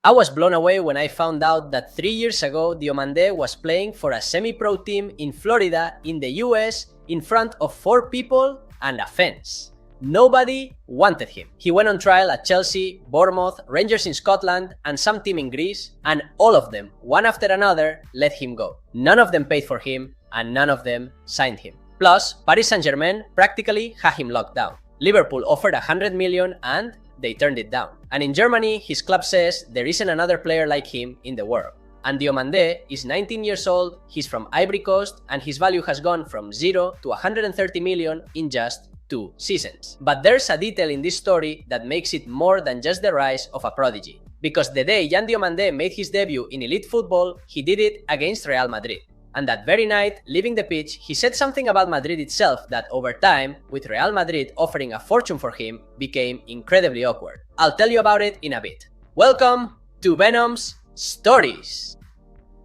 I was blown away when I found out that 3 years ago Diomande was playing for a semi-pro team in Florida in the US in front of 4 people and a fence. Nobody wanted him. He went on trial at Chelsea, Bournemouth, Rangers in Scotland, and some team in Greece, and all of them, one after another, let him go. None of them paid for him, and none of them signed him. Plus, Paris Saint-Germain practically had him locked down. Liverpool offered 100 million and they turned it down. And in Germany, his club says there isn't another player like him in the world. And Diomande is 19 years old, he's from Ivory Coast, and his value has gone from 0 to 130 million in just 2 seasons. But there's a detail in this story that makes it more than just the rise of a prodigy. Because the day Yan Diomande made his debut in elite football, he did it against Real Madrid. And that very night, leaving the pitch, he said something about Madrid itself that over time, with Real Madrid offering a fortune for him, became incredibly awkward. I'll tell you about it in a bit. Welcome to Venom's Stories!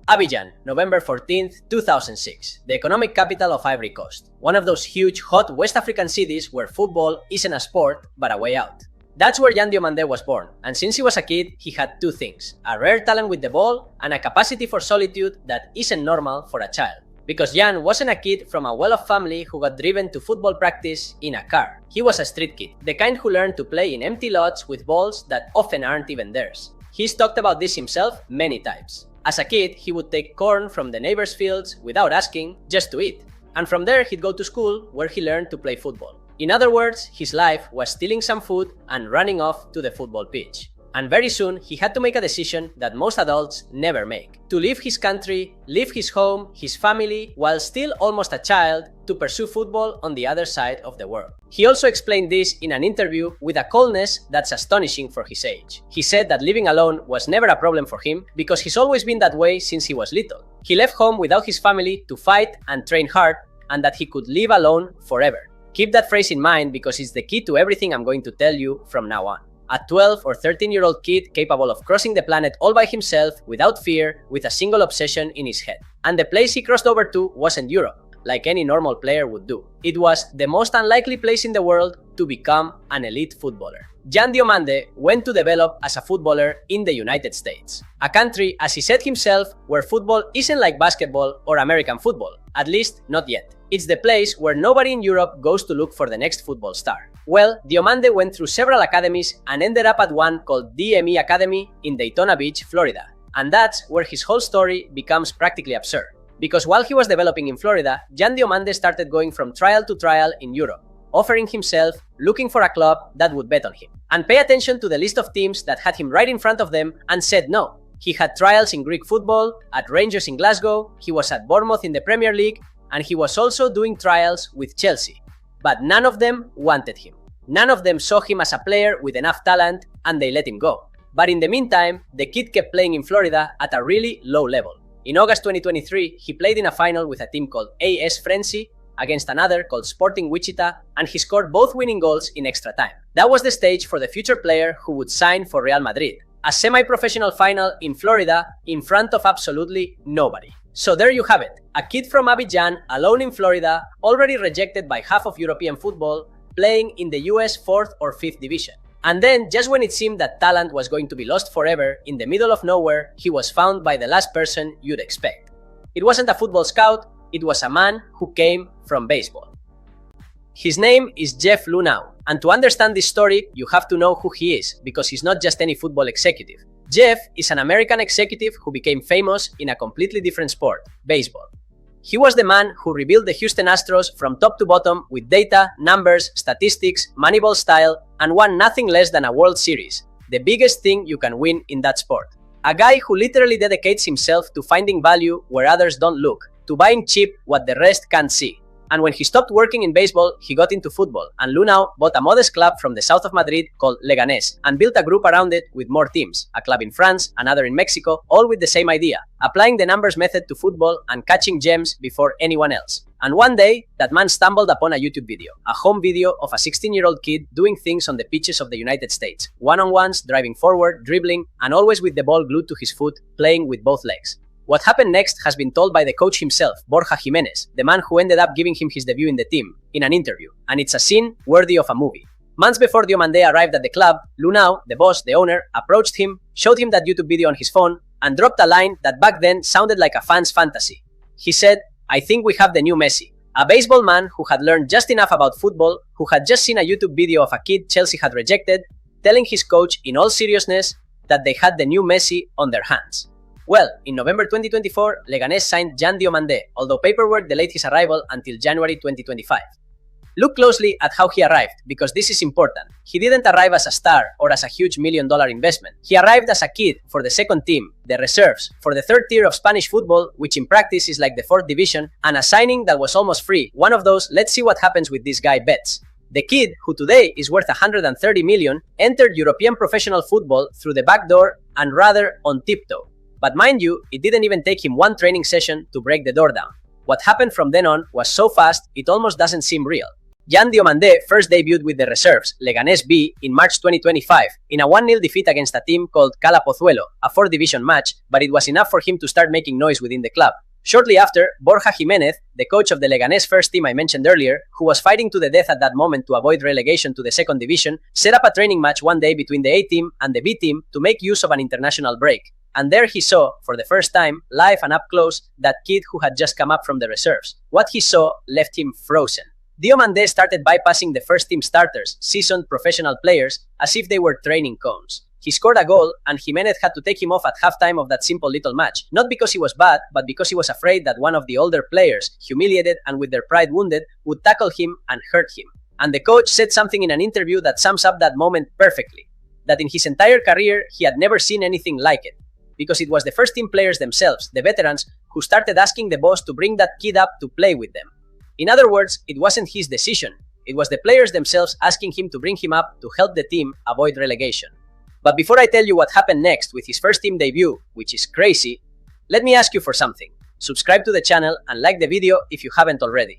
Abidjan, November 14th, 2006, the economic capital of Ivory Coast. One of those huge, hot West African cities where football isn't a sport, but a way out. That's where Yan Diomande was born, and since he was a kid, he had 2 things: a rare talent with the ball and a capacity for solitude that isn't normal for a child. Because Yan wasn't a kid from a well-off family who got driven to football practice in a car. He was a street kid, the kind who learned to play in empty lots with balls that often aren't even theirs. He's talked about this himself many times. As a kid, he would take corn from the neighbors' fields without asking, just to eat. And from there, he'd go to school where he learned to play football. In other words, his life was stealing some food and running off to the football pitch. And very soon, he had to make a decision that most adults never make: to leave his country, leave his home, his family, while still almost a child, to pursue football on the other side of the world. He also explained this in an interview with a coldness that's astonishing for his age. He said that living alone was never a problem for him because he's always been that way since he was little. He left home without his family to fight and train hard, and that he could live alone forever. Keep that phrase in mind because it's the key to everything I'm going to tell you from now on. A 12 or 13-year-old kid capable of crossing the planet all by himself, without fear, with a single obsession in his head. And the place he crossed over to wasn't Europe, like any normal player would do. It was the most unlikely place in the world to become an elite footballer. Yan Diomande went to develop as a footballer in the United States, a country, as he said himself, where football isn't like basketball or American football, at least not yet. It's the place where nobody in Europe goes to look for the next football star. Well, Diomande went through several academies and ended up at one called DME Academy in Daytona Beach, Florida. And that's where his whole story becomes practically absurd. Because while he was developing in Florida, Yan Diomande started going from trial to trial in Europe, offering himself, looking for a club that would bet on him. And pay attention to the list of teams that had him right in front of them and said no. He had trials in Greek football, at Rangers in Glasgow, he was at Bournemouth in the Premier League, and he was also doing trials with Chelsea. But none of them wanted him. None of them saw him as a player with enough talent, and they let him go. But in the meantime, the kid kept playing in Florida at a really low level. In August 2023, he played in a final with a team called AS Frenzy against another called Sporting Wichita, and he scored both winning goals in extra time. That was the stage for the future player who would sign for Real Madrid. A semi-professional final in Florida in front of absolutely nobody. So there you have it, a kid from Abidjan, alone in Florida, already rejected by half of European football, playing in the US 4th or 5th division. And then, just when it seemed that talent was going to be lost forever, in the middle of nowhere, he was found by the last person you'd expect. It wasn't a football scout, it was a man who came from baseball. His name is Jeff Luhnow, and to understand this story, you have to know who he is, because he's not just any football executive. Jeff is an American executive who became famous in a completely different sport, baseball. He was the man who rebuilt the Houston Astros from top to bottom with data, numbers, statistics, Moneyball style, and won nothing less than a World Series, the biggest thing you can win in that sport. A guy who literally dedicates himself to finding value where others don't look, to buying cheap what the rest can't see. And when he stopped working in baseball, he got into football, and Luhnow bought a modest club from the south of Madrid called Leganés, and built a group around it with more teams, a club in France, another in Mexico, all with the same idea, applying the numbers method to football and catching gems before anyone else. And one day, that man stumbled upon a YouTube video, a home video of a 16-year-old kid doing things on the pitches of the United States, one-on-ones, driving forward, dribbling, and always with the ball glued to his foot, playing with both legs. What happened next has been told by the coach himself, Borja Jimenez, the man who ended up giving him his debut in the team, in an interview, and it's a scene worthy of a movie. Months before Diomande arrived at the club, Luhnow, the boss, the owner, approached him, showed him that YouTube video on his phone, and dropped a line that back then sounded like a fan's fantasy. He said, "I think we have the new Messi." A baseball man who had learned just enough about football, who had just seen a YouTube video of a kid Chelsea had rejected, telling his coach in all seriousness that they had the new Messi on their hands. Well, in November 2024, Leganés signed Yan Diomandé, although paperwork delayed his arrival until January 2025. Look closely at how he arrived, because this is important. He didn't arrive as a star or as a huge $1 million investment. He arrived as a kid for the second team, the reserves, for the third tier of Spanish football, which in practice is like the fourth division, and a signing that was almost free, one of those let's see what happens with this guy bets. The kid, who today is worth 130 million, entered European professional football through the back door and rather on tiptoe. But mind you, it didn't even take him one training session to break the door down. What happened from then on was so fast, it almost doesn't seem real. Yan Diomandé first debuted with the reserves, Leganés B, in March 2025, in a 1-0 defeat against a team called Cala Pozuelo, a 4th division match, but it was enough for him to start making noise within the club. Shortly after, Borja Jimenez, the coach of the Leganés first team I mentioned earlier, who was fighting to the death at that moment to avoid relegation to the 2nd division, set up a training match one day between the A team and the B team to make use of an international break. And there he saw, for the first time, live and up close, that kid who had just come up from the reserves. What he saw left him frozen. Diomande started bypassing the first team starters, seasoned professional players, as if they were training cones. He scored a goal, and Jimenez had to take him off at halftime of that simple little match, not because he was bad, but because he was afraid that one of the older players, humiliated and with their pride wounded, would tackle him and hurt him. And the coach said something in an interview that sums up that moment perfectly, that in his entire career he had never seen anything like it, because it was the first team players themselves, the veterans, who started asking the boss to bring that kid up to play with them. In other words, it wasn't his decision, it was the players themselves asking him to bring him up to help the team avoid relegation. But before I tell you what happened next with his first team debut, which is crazy, let me ask you for something. Subscribe to the channel and like the video if you haven't already.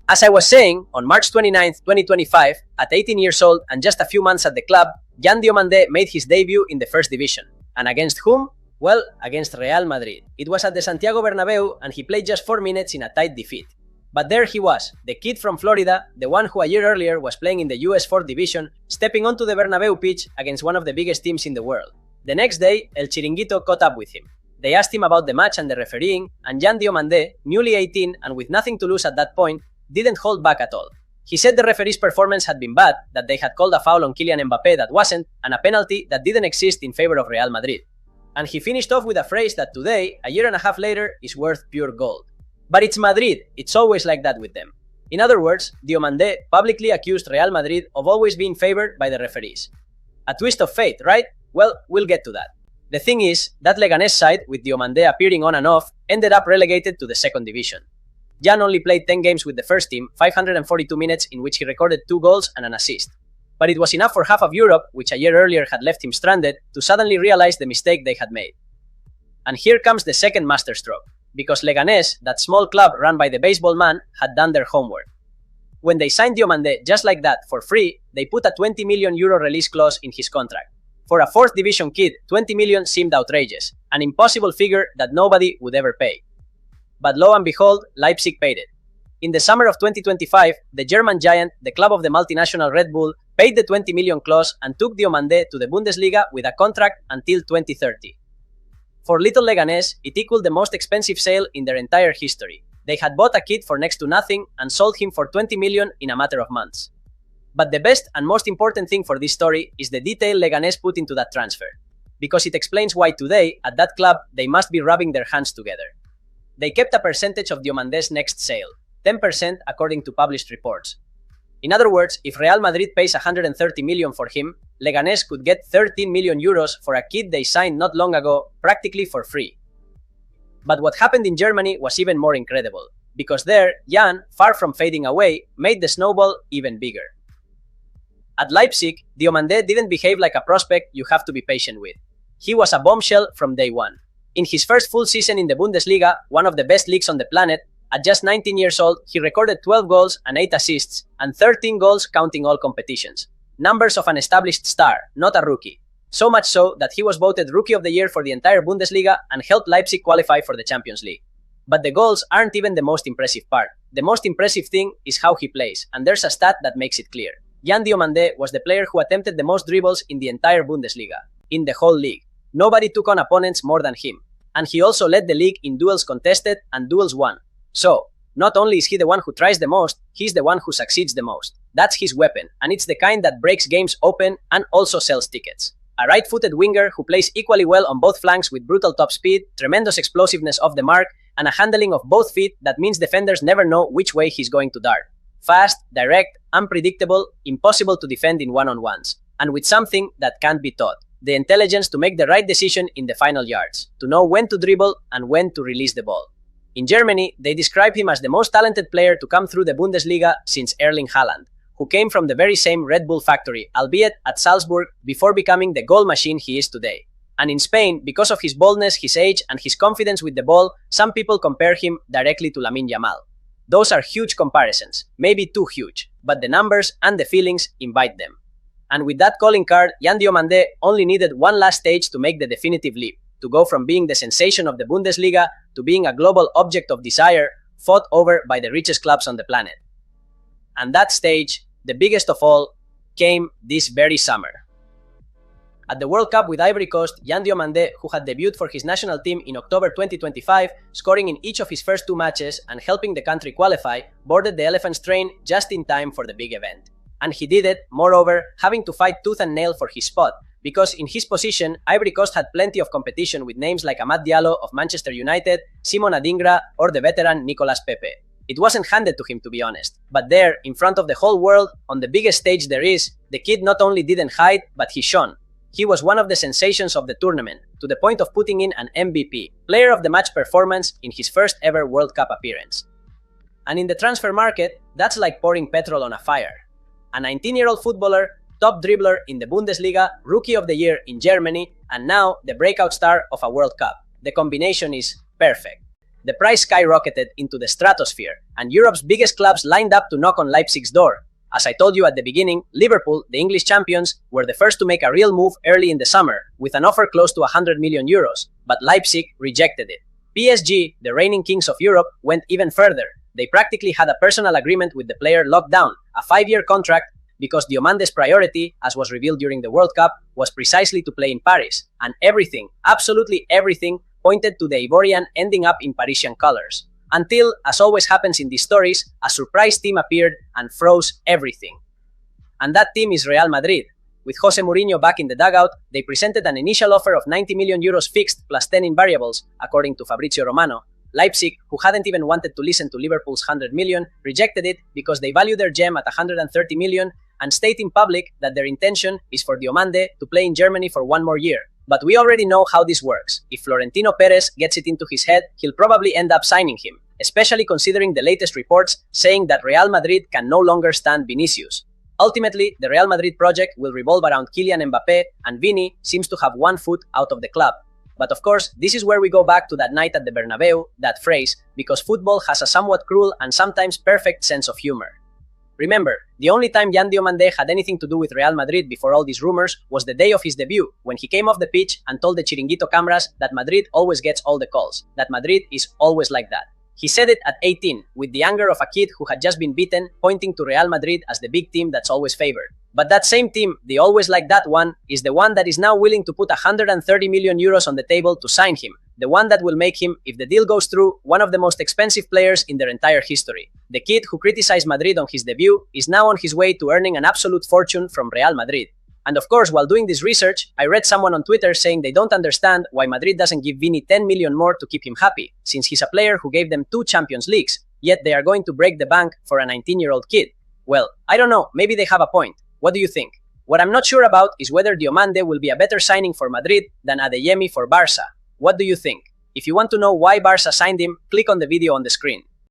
As I was saying, on March 29, 2025, at 18 years old and just a few months at the club, Yan Diomandé made his debut in the first division. And against whom? Well, against Real Madrid. It was at the Santiago Bernabéu and he played just 4 minutes in a tight defeat. But there he was, the kid from Florida, the one who a year earlier was playing in the US 4th Division, stepping onto the Bernabéu pitch against one of the biggest teams in the world. The next day, El Chiringuito caught up with him. They asked him about the match and the refereeing, and Yan Diomandé, newly 18 and with nothing to lose at that point, didn't hold back at all. He said the referee's performance had been bad, that they had called a foul on Kylian Mbappé that wasn't, and a penalty that didn't exist in favor of Real Madrid. And he finished off with a phrase that today, a year and a half later, is worth pure gold. But it's Madrid, it's always like that with them. In other words, Diomandé publicly accused Real Madrid of always being favored by the referees. A twist of fate, right? Well, we'll get to that. The thing is, that Leganés side, with Diomandé appearing on and off, ended up relegated to the 2nd division. Yan only played 10 games with the first team, 542 minutes in which he recorded 2 goals and an assist. But it was enough for half of Europe, which a year earlier had left him stranded, to suddenly realize the mistake they had made. And here comes the second masterstroke. Because Leganés, that small club run by the baseball man, had done their homework. When they signed Diomandé just like that, for free, they put a 20 million euro release clause in his contract. For a 4th division kid, 20 million seemed outrageous, an impossible figure that nobody would ever pay. But lo and behold, Leipzig paid it. In the summer of 2025, the German giant, the club of the multinational Red Bull, paid the 20 million clause and took Diomandé to the Bundesliga with a contract until 2030. For little Leganés, it equaled the most expensive sale in their entire history. They had bought a kid for next to nothing and sold him for 20 million in a matter of months. But the best and most important thing for this story is the detail Leganés put into that transfer, because it explains why today, at that club, they must be rubbing their hands together. They kept a percentage of Diomandé's next sale, 10% according to published reports. In other words, if Real Madrid pays 130 million for him, Leganés could get 13 million euros for a kid they signed not long ago, practically for free. But what happened in Germany was even more incredible, because there, Yan, far from fading away, made the snowball even bigger. At Leipzig, Diomandé didn't behave like a prospect you have to be patient with. He was a bombshell from day one. In his first full season in the Bundesliga, one of the best leagues on the planet, at just 19 years old, he recorded 12 goals and 8 assists, and 13 goals counting all competitions. Numbers of an established star, not a rookie. So much so that he was voted Rookie of the Year for the entire Bundesliga and helped Leipzig qualify for the Champions League. But the goals aren't even the most impressive part. The most impressive thing is how he plays, and there's a stat that makes it clear. Yan Diomandé was the player who attempted the most dribbles in the entire Bundesliga, in the whole league. Nobody took on opponents more than him. And he also led the league in duels contested and duels won. So, not only is he the one who tries the most, he's the one who succeeds the most. That's his weapon, and it's the kind that breaks games open and also sells tickets. A right-footed winger who plays equally well on both flanks with brutal top speed, tremendous explosiveness off the mark, and a handling of both feet that means defenders never know which way he's going to dart. Fast, direct, unpredictable, impossible to defend in one-on-ones. And with something that can't be taught. The intelligence to make the right decision in the final yards, to know when to dribble and when to release the ball. In Germany, they describe him as the most talented player to come through the Bundesliga since Erling Haaland, who came from the very same Red Bull factory, albeit at Salzburg, before becoming the goal machine he is today. And in Spain, because of his boldness, his age, and his confidence with the ball, some people compare him directly to Lamine Yamal. Those are huge comparisons, maybe too huge, but the numbers and the feelings invite them. And with that calling card, Yan Diomandé only needed one last stage to make the definitive leap, to go from being the sensation of the Bundesliga to being a global object of desire, fought over by the richest clubs on the planet. And that stage, the biggest of all, came this very summer. At the World Cup with Ivory Coast, Yan Diomandé, who had debuted for his national team in October 2025, scoring in each of his first 2 matches and helping the country qualify, boarded the Elephants train just in time for the big event. And he did it, moreover, having to fight tooth and nail for his spot, because in his position, Ivory Coast had plenty of competition with names like Amad Diallo of Manchester United, Simon Adingra, or the veteran Nicolas Pepe. It wasn't handed to him, to be honest, but there, in front of the whole world, on the biggest stage there is, the kid not only didn't hide, but he shone. He was one of the sensations of the tournament, to the point of putting in an MVP, Player of the Match performance in his first ever World Cup appearance. And in the transfer market, that's like pouring petrol on a fire. A 19-year-old footballer, top dribbler in the Bundesliga, Rookie of the Year in Germany, and now the breakout star of a World Cup. The combination is perfect. The price skyrocketed into the stratosphere, and Europe's biggest clubs lined up to knock on Leipzig's door. As I told you at the beginning, Liverpool, the English champions, were the first to make a real move early in the summer, with an offer close to 100 million euros, but Leipzig rejected it. PSG, the reigning kings of Europe, went even further. They practically had a personal agreement with the player locked down, a 5-year contract, because Diomande's priority, as was revealed during the World Cup, was precisely to play in Paris, and everything, absolutely everything, pointed to the Ivorian ending up in Parisian colors. Until, as always happens in these stories, a surprise team appeared and froze everything. And that team is Real Madrid. With Jose Mourinho back in the dugout, they presented an initial offer of 90 million euros fixed plus 10 in variables, according to Fabrizio Romano. Leipzig, who hadn't even wanted to listen to Liverpool's 100 million, rejected it because they value their gem at 130 million and state in public that their intention is for Diomande to play in Germany for 1 more year. But we already know how this works. If Florentino Perez gets it into his head, he'll probably end up signing him, especially considering the latest reports saying that Real Madrid can no longer stand Vinicius. Ultimately, the Real Madrid project will revolve around Kylian Mbappé, and Vini seems to have 1 foot out of the club. But of course, this is where we go back to that night at the Bernabéu, that phrase, because football has a somewhat cruel and sometimes perfect sense of humor. Remember, the only time Yan Diomandé had anything to do with Real Madrid before all these rumors was the day of his debut, when he came off the pitch and told the Chiringuito cameras that Madrid always gets all the calls, that Madrid is always like that. He said it at 18, with the anger of a kid who had just been beaten, pointing to Real Madrid as the big team that's always favored. But that same team, the always like that one, is the one that is now willing to put 130 million euros on the table to sign him. The one that will make him, if the deal goes through, one of the most expensive players in their entire history. The kid who criticized Madrid on his debut is now on his way to earning an absolute fortune from Real Madrid. And of course, while doing this research, I read someone on Twitter saying they don't understand why Madrid doesn't give Vini 10 million more to keep him happy, since he's a player who gave them 2 Champions Leagues, yet they are going to break the bank for a 19-year-old kid. Well, I don't know, maybe they have a point. What do you think? What I'm not sure about is whether Diomande will be a better signing for Madrid than Adeyemi for Barca. What do you think? If you want to know why Barca signed him, click on the video on the screen.